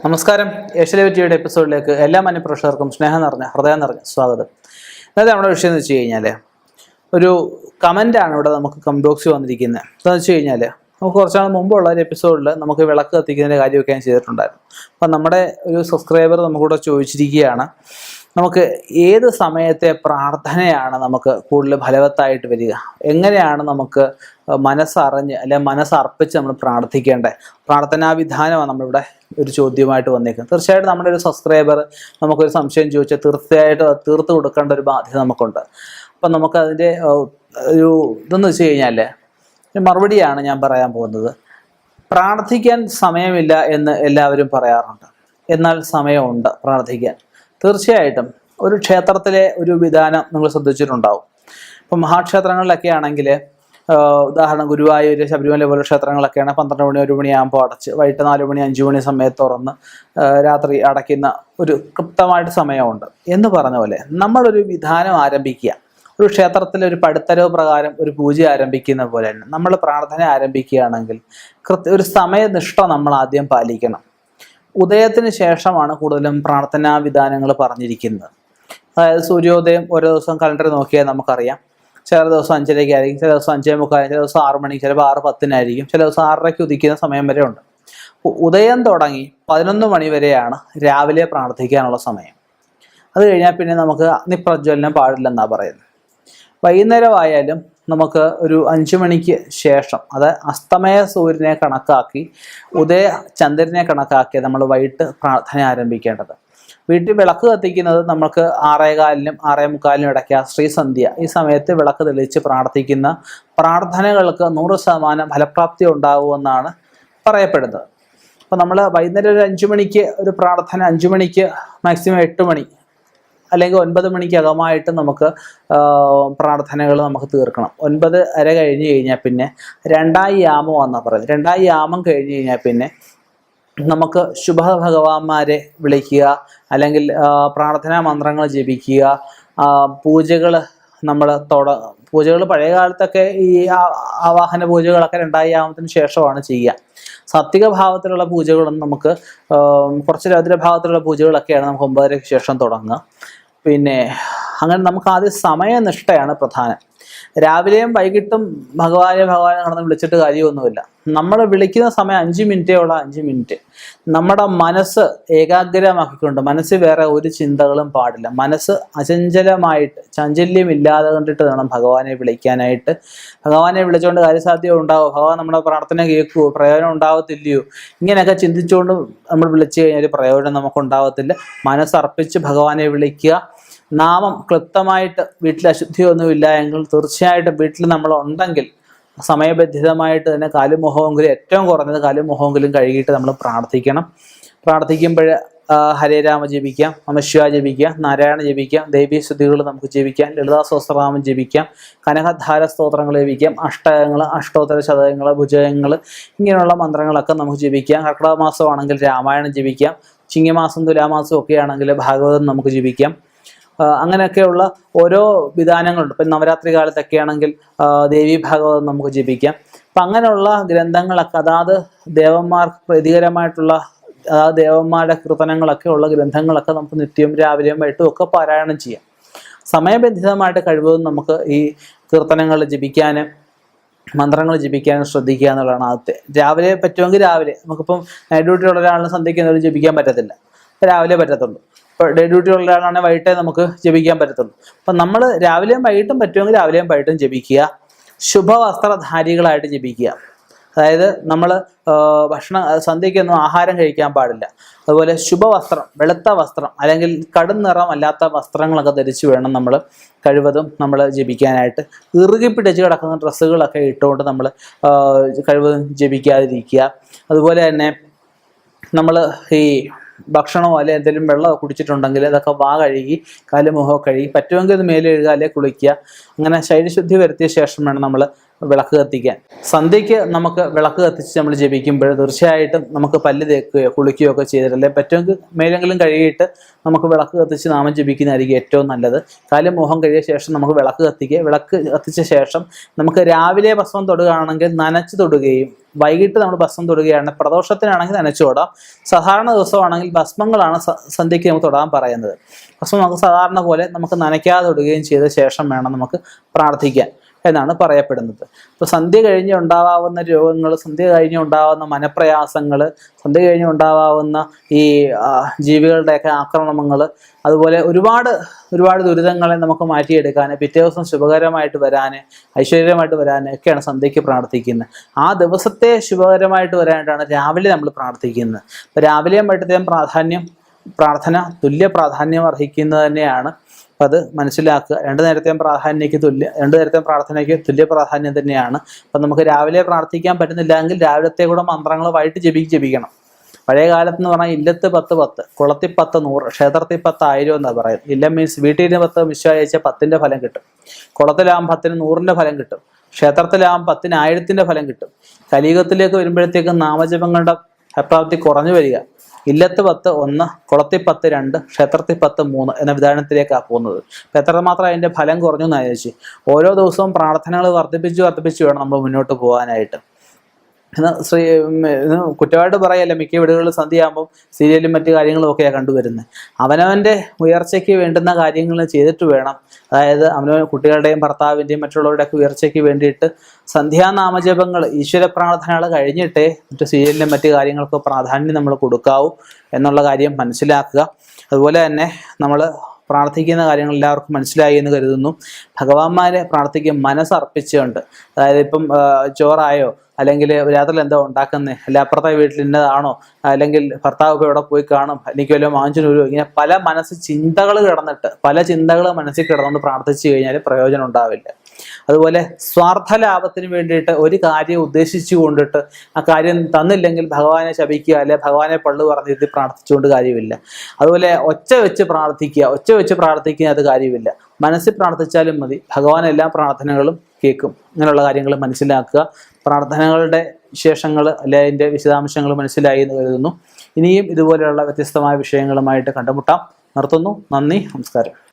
നമസ്കാരം. ഏഷ്യയിലെ ടിവിയുടെ എപ്പിസോഡിലേക്ക് എല്ലാ മാന്യപ്രേക്ഷകർക്കും സ്നേഹം നിറഞ്ഞ ഹൃദയം നിറഞ്ഞ സ്വാഗതം. അതായത് നമ്മുടെ വിഷയം എന്ന് വെച്ച് കഴിഞ്ഞാൽ ഒരു കമൻ്റാണ് ഇവിടെ നമുക്ക് കമന്റ് ബോക്സിൽ വന്നിരിക്കുന്നത്. എന്താണെന്ന് വെച്ച് കഴിഞ്ഞാൽ നമുക്ക് കുറച്ചാൾ മുമ്പുള്ള ഒരു എപ്പിസോഡിൽ നമുക്ക് വിളക്ക് കത്തിക്കുന്നതിൻ്റെ കാര്യമൊക്കെ ഞാൻ ചെയ്തിട്ടുണ്ടായിരുന്നു. അപ്പം നമ്മുടെ ഒരു സബ്സ്ക്രൈബർ നമുക്കിവിടെ ചോദിച്ചിരിക്കുകയാണ്, നമുക്ക് ഏത് സമയത്തെ പ്രാർത്ഥനയാണ് നമുക്ക് കൂടുതൽ ഫലവത്തായിട്ട് വരിക, എങ്ങനെയാണ് നമുക്ക് മനസ്സറിഞ്ഞ് അല്ലെങ്കിൽ മനസ്സർപ്പിച്ച് നമ്മൾ പ്രാർത്ഥിക്കേണ്ടത്, പ്രാർത്ഥനാ വിധാനമാണ് നമ്മളിവിടെ ഒരു ചോദ്യമായിട്ട് വന്നേക്കുന്നത്. തീർച്ചയായിട്ടും നമ്മുടെ ഒരു സബ്സ്ക്രൈബർ നമുക്കൊരു സംശയം ചോദിച്ചാൽ തീർച്ചയായിട്ടും തീർത്ത് കൊടുക്കേണ്ട ഒരു ബാധ്യത നമുക്കുണ്ട്. അപ്പം നമുക്കതിൻ്റെ ഒരു ഇതെന്ന് വെച്ച് കഴിഞ്ഞാൽ മറുപടിയാണ് ഞാൻ പറയാൻ പോകുന്നത്. പ്രാർത്ഥിക്കാൻ സമയമില്ല എന്ന് എല്ലാവരും പറയാറുണ്ട്, എന്നാൽ സമയമുണ്ട് പ്രാർത്ഥിക്കാൻ. തീർച്ചയായിട്ടും ഒരു ക്ഷേത്രത്തിലെ ഒരു വിധാനം നിങ്ങൾ ശ്രദ്ധിച്ചിട്ടുണ്ടാവും. ഇപ്പം മഹാക്ഷേത്രങ്ങളിലൊക്കെ ആണെങ്കിൽ, ഉദാഹരണം ഗുരുവായൂർ, ശബരിമല പോലെ ക്ഷേത്രങ്ങളൊക്കെയാണ് 12 മണി 1 മണിയാകുമ്പോൾ അടച്ച് വൈകിട്ട് 4 മണി 5 മണി സമയത്ത് തുറന്ന് രാത്രി അടയ്ക്കുന്ന ഒരു കൃത്യമായിട്ട് സമയമുണ്ട്. എന്ന് പറഞ്ഞ പോലെ നമ്മളൊരു വിധാനം ആരംഭിക്കുക, ഒരു ക്ഷേത്രത്തിലെ ഒരു പടിത്തരവ് പ്രകാരം ഒരു പൂജ ആരംഭിക്കുന്ന പോലെ തന്നെ നമ്മൾ പ്രാർത്ഥന ആരംഭിക്കുകയാണെങ്കിൽ ഒരു സമയനിഷ്ഠ നമ്മൾ ആദ്യം പാലിക്കണം. ഉദയത്തിന് ശേഷമാണ് കൂടുതലും പ്രാർത്ഥനാ വിധാനങ്ങൾ പറഞ്ഞിരിക്കുന്നത്. അതായത് സൂര്യോദയം ഓരോ ദിവസം കലണ്ടർ നോക്കിയാൽ നമുക്കറിയാം. ചില ദിവസം 5:30 ചില ദിവസം 5:45, ചില ദിവസം 6 മണിക്ക്, ചിലപ്പോൾ 6:10 ചില ദിവസം 6:30 ഉദിക്കുന്ന സമയം വരെ ഉണ്ട്. ഉദയം തുടങ്ങി 11 മണി വരെയാണ് രാവിലെ പ്രാർത്ഥിക്കാനുള്ള സമയം. അത് കഴിഞ്ഞാൽ പിന്നെ നമുക്ക് അഗ്നിപ്രജ്വലനം പാടില്ലെന്നാണ് പറയുന്നത്. വൈകുന്നേരമായാലും നമുക്ക് ഒരു 5 മണിക്ക് ശേഷം, അത് അസ്തമയ സൂര്യനെ കണക്കാക്കി ഉദയ ചന്ദ്രനെ കണക്കാക്കി നമ്മൾ വൈകിട്ട് പ്രാർത്ഥന ആരംഭിക്കേണ്ടത്. വീട്ടിൽ വിളക്ക് കത്തിക്കുന്നത് നമുക്ക് 6:15 6:45 ഇടയ്ക്ക് ശ്രീസന്ധ്യ ഈ സമയത്ത് വിളക്ക് തെളിയിച്ച് പ്രാർത്ഥിക്കുന്ന പ്രാർത്ഥനകൾക്ക് 100% ഫലപ്രാപ്തി ഉണ്ടാകുമെന്നാണ് പറയപ്പെടുന്നത്. അപ്പോൾ നമ്മൾ വൈകുന്നേരം ഒരു 5 മണിക്ക് ഒരു പ്രാർത്ഥന, 5 മണിക്ക് മാക്സിമം 8 മണി അല്ലെങ്കിൽ 9 മണിക്കകമായിട്ട് നമുക്ക് പ്രാർത്ഥനകൾ നമുക്ക് തീർക്കണം. 9:30 കഴിഞ്ഞ് കഴിഞ്ഞാൽ പിന്നെ 2 യാമം എന്നാണ് പറയുന്നത്. 2 യാമം കഴിഞ്ഞ് കഴിഞ്ഞാൽ പിന്നെ നമുക്ക് ശുഭ ഭഗവാന്മാരെ വിളിക്കുക, അല്ലെങ്കിൽ പ്രാർത്ഥനാ മന്ത്രങ്ങൾ ജപിക്കുക, പൂജകൾ നമ്മൾ പൂജകൾ പഴയ കാലത്തൊക്കെ ഈ ആവാഹന പൂജകളൊക്കെ 2 യാമത്തിന് ശേഷമാണ് ചെയ്യുക. സാത്വിക ഭാവത്തിലുള്ള പൂജകളൊന്നും നമുക്ക് കുറച്ച് രൗദ്രഭാവത്തിലുള്ള പൂജകളൊക്കെയാണ് നമുക്ക് 9:30 ശേഷം തുടങ്ങുക. പിന്നെ അങ്ങനെ നമുക്ക് ആദ്യം സമയനിഷ്ഠയാണ് പ്രധാനം. രാവിലെയും വൈകിട്ടും ഭഗവാനെ കടന്ന് വിളിച്ചിട്ട് കാര്യമൊന്നുമില്ല. നമ്മൾ വിളിക്കുന്ന സമയം 5 മിനിറ്റേയുള്ള 5 മിനിറ്റ് നമ്മുടെ മനസ്സ് ഏകാഗ്രമാക്കിക്കൊണ്ട്, മനസ്സ് വേറെ ഒരു ചിന്തകളും പാടില്ല, മനസ്സ് അചഞ്ചലമായിട്ട് ചാഞ്ചല്യമില്ലാതെ കണ്ടിട്ട് വേണം ഭഗവാനെ വിളിക്കാനായിട്ട്. ഭഗവാനെ വിളിച്ചുകൊണ്ട് കാര്യസാധ്യം ഉണ്ടാവുമോ, ഭഗവാൻ നമ്മുടെ പ്രാർത്ഥന കേൾക്കുമോ, പ്രയോജനം ഉണ്ടാവത്തില്ലയോ, ഇങ്ങനെയൊക്കെ ചിന്തിച്ചുകൊണ്ട് നമ്മൾ വിളിച്ചു കഴിഞ്ഞാൽ പ്രയോജനം നമുക്കുണ്ടാവത്തില്ല. മനസ്സർപ്പിച്ച് ഭഗവാനെ വിളിക്കുക. നാമം ക്ലുപ്തമായിട്ട് വീട്ടിൽ അശുദ്ധിയൊന്നുമില്ല എങ്കിൽ തീർച്ചയായിട്ടും വീട്ടിൽ നമ്മൾ ഉണ്ടെങ്കിൽ സമയബന്ധിതമായിട്ട് തന്നെ കാലും മുഖമെങ്കിലും, ഏറ്റവും കുറഞ്ഞത് കാലും മുഖമെങ്കിലും കഴുകിയിട്ട് നമ്മൾ പ്രാർത്ഥിക്കണം. പ്രാർത്ഥിക്കുമ്പോൾ ഹരേ രാമ ജപിക്കാം, നമഃശിവായ ജപിക്കാം, നാരായണ ജപിക്കാം, ദേവീ സ്തുതികൾ നമുക്ക് ജപിക്കാം, ലളിതാ സഹസ്രനാമം ജപിക്കാം, കനകധാര സ്തോത്രങ്ങൾ ജപിക്കാം, അഷ്ടകങ്ങൾ, അഷ്ടോത്തര ശതകങ്ങൾ, ഭുജകങ്ങൾ, ഇങ്ങനെയുള്ള മന്ത്രങ്ങളൊക്കെ നമുക്ക് ജപിക്കാം. കർക്കിടക മാസമാണെങ്കിൽ രാമായണം ജപിക്കാം, ചിങ്ങമാസം തുലാമാസം ഒക്കെ ആണെങ്കിൽ ഭാഗവതം നമുക്ക് ജപിക്കാം. അങ്ങനെയൊക്കെയുള്ള ഓരോ വിധാനങ്ങളുണ്ട്. ഇപ്പം നവരാത്രി കാലത്തൊക്കെ ആണെങ്കിൽ ദേവീ ഭാഗവതം നമുക്ക് ജപിക്കാം. അപ്പം അങ്ങനെയുള്ള ഗ്രന്ഥങ്ങളൊക്കെ അതാത് ദേവന്മാർക്ക് പ്രീതികരമായിട്ടുള്ള, അതായത് ദേവന്മാരുടെ കീർത്തനങ്ങളൊക്കെ ഉള്ള ഗ്രന്ഥങ്ങളൊക്കെ നമുക്ക് നിത്യവും രാവിലെയും വൈകിട്ടും ഒക്കെ പാരായണം ചെയ്യാം. സമയബന്ധിതമായിട്ട് കഴിവതും നമുക്ക് ഈ കീർത്തനങ്ങൾ ജപിക്കാനും മന്ത്രങ്ങൾ ജപിക്കാനും ശ്രദ്ധിക്കുക എന്നുള്ളതാണ് ആദ്യത്തെ. രാവിലെ പറ്റുമെങ്കിൽ രാവിലെ, നമുക്കിപ്പം നൈറ്റ് ഡ്യൂട്ടി ഉള്ള ഒരാളിന് സന്ധ്യയ്ക്ക് ജപിക്കാൻ പറ്റത്തില്ല, രാവിലെ പറ്റത്തുള്ളൂ. ഇപ്പോൾ ഡേ ഡ്യൂട്ടി ഉള്ള ഒരാളാണെങ്കിൽ വൈകിട്ടേ നമുക്ക് ജപിക്കാൻ പറ്റത്തുള്ളൂ. അപ്പം നമ്മൾ രാവിലെയും വൈകിട്ടും പറ്റുമെങ്കിൽ രാവിലെയും വൈകിട്ടും ജപിക്കുക. ശുഭവസ്ത്രധാരികളായിട്ട് ജപിക്കുക. അതായത് നമ്മൾ സന്ധ്യയ്ക്കൊന്നും ആഹാരം കഴിക്കാൻ പാടില്ല. അതുപോലെ ശുഭവസ്ത്രം, വെളുത്ത വസ്ത്രം അല്ലെങ്കിൽ കടും നിറം അല്ലാത്ത വസ്ത്രങ്ങളൊക്കെ ധരിച്ച് വേണം നമ്മൾ കഴിവതും നമ്മൾ ജപിക്കാനായിട്ട്. ഇറുകി പിടിച്ച് കിടക്കുന്ന ഡ്രസ്സുകളൊക്കെ ഇട്ടുകൊണ്ട് നമ്മൾ കഴിവതും ജപിക്കാതിരിക്കുക. അതുപോലെ തന്നെ നമ്മൾ ഈ ഭക്ഷണമോ അല്ലെങ്കിൽ എന്തെങ്കിലും വെള്ളമോ കുടിച്ചിട്ടുണ്ടെങ്കിൽ അതൊക്കെ കഴുകി കാലും മുഖമോ കഴുകി, പറ്റുമെങ്കിൽ അത് മേലെ കഴുകുക അല്ലെങ്കിൽ കുളിക്കുക. അങ്ങനെ ശരീരശുദ്ധി വരുത്തിയ ശേഷം വേണം നമ്മൾ വിളക്ക് കത്തിക്കാൻ. സന്ധ്യയ്ക്ക് നമുക്ക് വിളക്ക് കത്തിച്ച് നമ്മൾ ജപിക്കുമ്പോൾ തീർച്ചയായിട്ടും നമുക്ക് പല്ല് തേക്കുകയോ കുളിക്കുകയോ ഒക്കെ ചെയ്തിട്ടല്ലേ പറ്റുമെങ്കിൽ മേലെങ്കിലും കഴുകിയിട്ട് നമുക്ക് വിളക്ക് കത്തിച്ച് നാമം ജപിക്കുന്നതായിരിക്കും ഏറ്റവും നല്ലത്. കാലും മുഖം കഴുകിയ ശേഷം നമുക്ക് വിളക്ക് കത്തിക്കുക. വിളക്ക് കത്തിച്ച ശേഷം നമുക്ക് രാവിലെ ഭസ്മം തൊടുകയാണെങ്കിൽ നനച്ച് തൊടുകയും വൈകിട്ട് നമ്മൾ ഭസ്മം തൊടുകയാണ്, പ്രദോഷത്തിനാണെങ്കിൽ നനച്ചു തൊടാം. സാധാരണ ദിവസമാണെങ്കിൽ ഭസ്മങ്ങളാണ് സന്ധ്യയ്ക്ക് നമുക്ക് തൊടാൻ പറയുന്നത്. ഭസ്മം നമുക്ക് സാധാരണ പോലെ നമുക്ക് നനയ്ക്കാതെ തൊടുകയും ചെയ്ത ശേഷം വേണം നമുക്ക് പ്രാർത്ഥിക്കാൻ എന്നാണ് പറയപ്പെടുന്നത്. ഇപ്പോൾ സന്ധ്യ കഴിഞ്ഞ് ഉണ്ടാവാവുന്ന രോഗങ്ങൾ, സന്ധ്യ കഴിഞ്ഞ് ഉണ്ടാവാവുന്ന മനപ്രയാസങ്ങൾ, സന്ധ്യ കഴിഞ്ഞ് ഉണ്ടാവാവുന്ന ഈ ജീവികളുടെയൊക്കെ ആക്രമണങ്ങൾ, അതുപോലെ ഒരുപാട് ദുരിതങ്ങളെ നമുക്ക് മാറ്റിയെടുക്കാൻ, പിറ്റേ ദിവസം ശുഭകരമായിട്ട് വരാൻ, ഐശ്വര്യമായിട്ട് വരാൻ ഒക്കെയാണ് സന്ധ്യയ്ക്ക് പ്രാർത്ഥിക്കുന്നത്. ആ ദിവസത്തെ ശുഭകരമായിട്ട് വരാനായിട്ടാണ് രാവിലെ നമ്മൾ പ്രാർത്ഥിക്കുന്നത്. അപ്പോൾ രാവിലെയും വൈകിട്ടത്തെയും പ്രാർത്ഥന തുല്യ പ്രാധാന്യം അർഹിക്കുന്നത് തന്നെയാണ്. അപ്പം അത് മനസ്സിലാക്കുക. രണ്ടു നേരത്തെയും പ്രാർത്ഥനയ്ക്ക് തുല്യ പ്രാധാന്യം തന്നെയാണ്. അപ്പം നമുക്ക് രാവിലെ പ്രാർത്ഥിക്കാൻ പറ്റുന്നില്ല എങ്കിൽ രാവിലത്തെ കൂടെ മന്ത്രങ്ങൾ വൈകിട്ട് ജപിക്കണം. പഴയ കാലത്ത് എന്ന് പറഞ്ഞാൽ ഇല്ലത്ത് 10 കുളത്തിൽ 10 100, ക്ഷേത്രത്തിൽ 10 1000 എന്നാണ് പറയുന്നത്. ഇല്ല മീൻസ് വീട്ടിൽ 10 വിശ്വാസം അയച്ചാൽ 10ന്റെ ഫലം കിട്ടും. കുളത്തിലാകുമ്പോൾ 10ന് 100ന്റെ ഫലം കിട്ടും. ക്ഷേത്രത്തിലാകുമ്പോൾ 10ന് 1000ന്റെ ഫലം കിട്ടും. കലിയുഗത്തിലേക്ക് വരുമ്പോഴത്തേക്കും നാമജപങ്ങളുടെ ഫലപ്രാപ്തി കുറഞ്ഞു വരിക. ഇല്ലത്ത് 10 1, കുളത്തിൽ 10 2, ക്ഷേത്രത്തിൽ 10 3 എന്ന വിധാനത്തിലേക്കാണ് പോകുന്നത്. അപ്പം എത്രമാത്രം അതിൻ്റെ ഫലം കുറഞ്ഞു എന്ന് ആലോചിച്ച് ഓരോ ദിവസവും പ്രാർത്ഥനകൾ വർദ്ധിപ്പിച്ച് വേണം നമ്മൾ മുന്നോട്ട് പോകാനായിട്ട്. കുറ്റമായിട്ട് പറയല്ല, മിക്ക വീടുകളിൽ സന്ധ്യയാകുമ്പോൾ സീരിയലും മറ്റു കാര്യങ്ങളും ഒക്കെയാണ് കണ്ടുവരുന്നത്. അവനവൻ്റെ ഉയർച്ചയ്ക്ക് വേണ്ടുന്ന കാര്യങ്ങൾ ചെയ്തിട്ട് വേണം, അതായത് അവനവൻ കുട്ടികളുടെയും ഭർത്താവിൻ്റെയും മറ്റുള്ളവരുടെയൊക്കെ ഉയർച്ചയ്ക്ക് വേണ്ടിയിട്ട് സന്ധ്യാനാമജപങ്ങൾ, ഈശ്വര പ്രാർത്ഥനകൾ കഴിഞ്ഞിട്ടേ മറ്റു സീരിയലിനും മറ്റു കാര്യങ്ങൾക്ക് പ്രാധാന്യം നമ്മൾ കൊടുക്കാവൂ എന്നുള്ള കാര്യം മനസ്സിലാക്കുക. അതുപോലെ തന്നെ നമ്മൾ പ്രാർത്ഥിക്കുന്ന കാര്യങ്ങൾ എല്ലാവർക്കും മനസ്സിലായി എന്ന് കരുതുന്നു. ഭഗവാന്മാരെ പ്രാർത്ഥിക്കും മനസ്സർപ്പിച്ചുകൊണ്ട്. അതായത് ഇപ്പം ചോറായോ, അല്ലെങ്കിൽ രാത്രിയിൽ എന്തോ ഉണ്ടാക്കുന്നത്, അല്ലെ അപ്പുറത്തെ വീട്ടിൽ ഇന്നതാണോ, അല്ലെങ്കിൽ ഭർത്താവ് ഇപ്പോൾ എവിടെ പോയി കാണും, എനിക്ക് വല്ലതും വാങ്ങിച്ചു വരുമോ, ഇങ്ങനെ പല ചിന്തകൾ മനസ്സിൽ കിടന്നുകൊണ്ട് പ്രാർത്ഥിച്ചു കഴിഞ്ഞാൽ പ്രയോജനം ഉണ്ടാവില്ല. അതുപോലെ സ്വാർത്ഥ ലാഭത്തിന് വേണ്ടിയിട്ട് ഒരു കാര്യം ഉദ്ദേശിച്ചു കൊണ്ടിട്ട് ആ കാര്യം തന്നില്ലെങ്കിൽ ഭഗവാനെ ശപിക്കുക, അല്ലെ ഭഗവാനെ പള്ളു പറഞ്ഞിട്ട് പ്രാർത്ഥിച്ചുകൊണ്ട് കാര്യമില്ല. അതുപോലെ ഒച്ച വെച്ച് പ്രാർത്ഥിക്കുക അത് കാര്യമില്ല. മനസ്സിൽ പ്രാർത്ഥിച്ചാലും മതി, ഭഗവാൻ എല്ലാ പ്രാർത്ഥനകളും കേൾക്കും. ഇങ്ങനെയുള്ള കാര്യങ്ങൾ മനസ്സിലാക്കുക. പ്രാർത്ഥനകളുടെ വിശേഷങ്ങൾ അല്ലെ അതിൻ്റെ വിശദാംശങ്ങൾ മനസ്സിലായി എന്ന് കരുതുന്നു. ഇനിയും ഇതുപോലെയുള്ള വ്യത്യസ്തമായ വിഷയങ്ങളുമായിട്ട് കണ്ടുമുട്ടാം. നിർത്തുന്നു. നന്ദി, നമസ്കാരം.